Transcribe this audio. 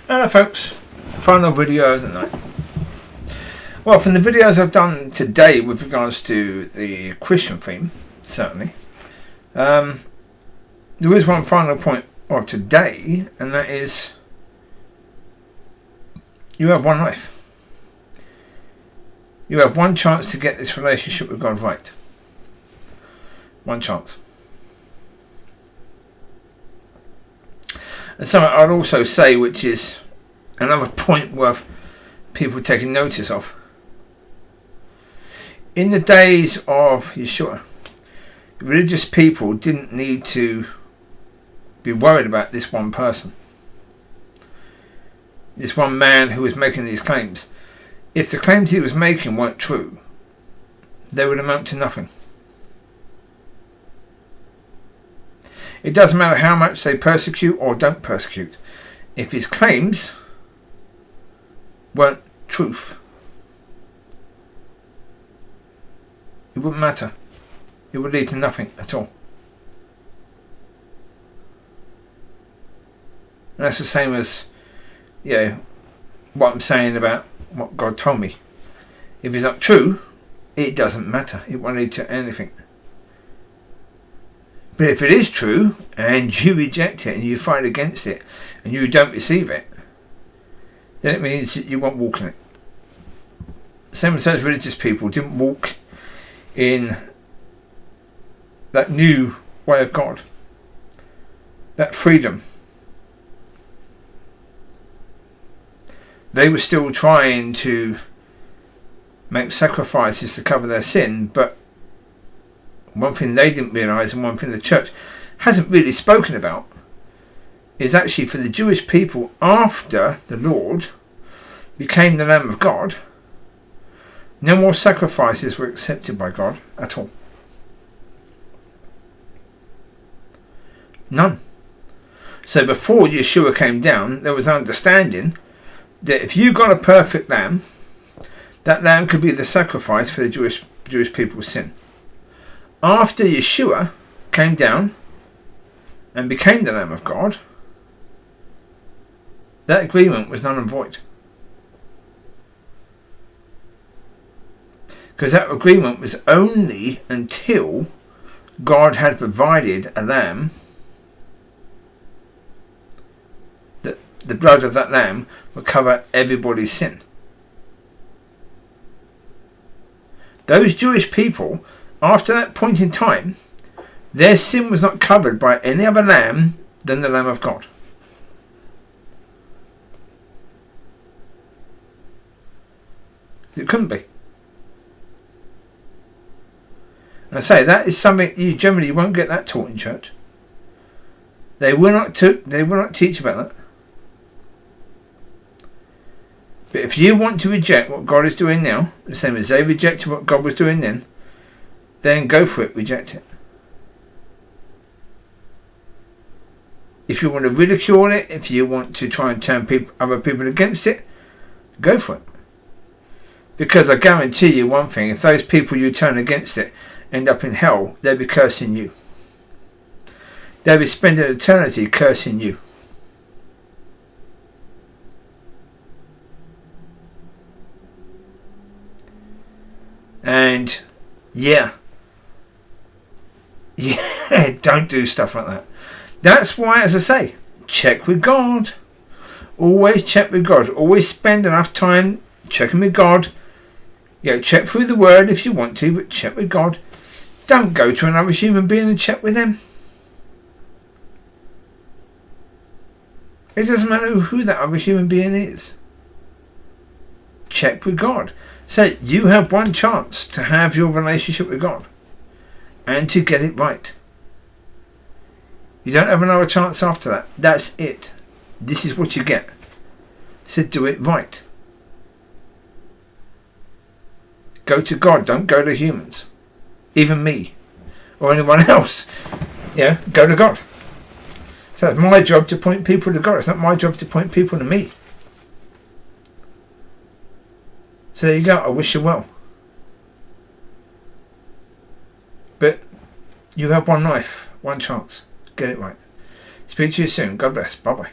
Hello folks, final video of the night. Well, from the videos I've done today with regards to the Christian theme, certainly, there is one final point of today, and that is you have one life. You have one chance to get this relationship with God right. One chance. And something I'd also say, which is another point worth people taking notice of. In the days of Yeshua, religious people didn't need to be worried about this one person. This one man who was making these claims. If the claims he was making weren't true, they would amount to nothing. It doesn't matter how much they persecute or don't persecute. If his claims weren't truth, it wouldn't matter. It would lead to nothing at all. And that's the same as, what I'm saying about what God told me. If it's not true, it doesn't matter. It won't lead to anything. But if it is true, and you reject it, and you fight against it, and you don't receive it, then it means that you won't walk in it. Same as those religious people didn't walk in that new way of God, that freedom. They were still trying to make sacrifices to cover their sin, but one thing they didn't realise, and one thing the church hasn't really spoken about, is actually for the Jewish people after the Lord became the Lamb of God, no more sacrifices were accepted by God at all. None. So before Yeshua came down, there was understanding that if you got a perfect lamb, that lamb could be the sacrifice for the Jewish people's sin. After Yeshua came down and became the Lamb of God, that agreement was null and void. Because that agreement was only until God had provided a lamb, that the blood of that lamb would cover everybody's sin. Those Jewish people, after that point in time, their sin was not covered by any other lamb than the Lamb of God. It couldn't be. And I say that is something you generally won't get that taught in church. They will not teach about that. But if you want to reject what God is doing now, the same as they rejected what God was doing then go for it, reject it. If you want to ridicule it, if you want to try and turn other people against it, go for it. Because I guarantee you one thing, if those people you turn against it end up in hell, they'll be cursing you. They'll be spending eternity cursing you. And don't do stuff like that. That's why, as I say, check with God. Always check with God. Always spend enough time checking with God. Check through the Word if you want to, but check with God. Don't go to another human being and check with them. It doesn't matter who that other human being is. Check with God. So you have one chance to have your relationship with God and to get it right. You don't have another chance after that. That's it. This is what you get. So do it right. Go to God. Don't go to humans. Even me. Or anyone else. Go to God. So it's my job to point people to God. It's not my job to point people to me. So there you go. I wish you well. But you have one life, one chance. Get it right. Speak to you soon. God bless. Bye bye.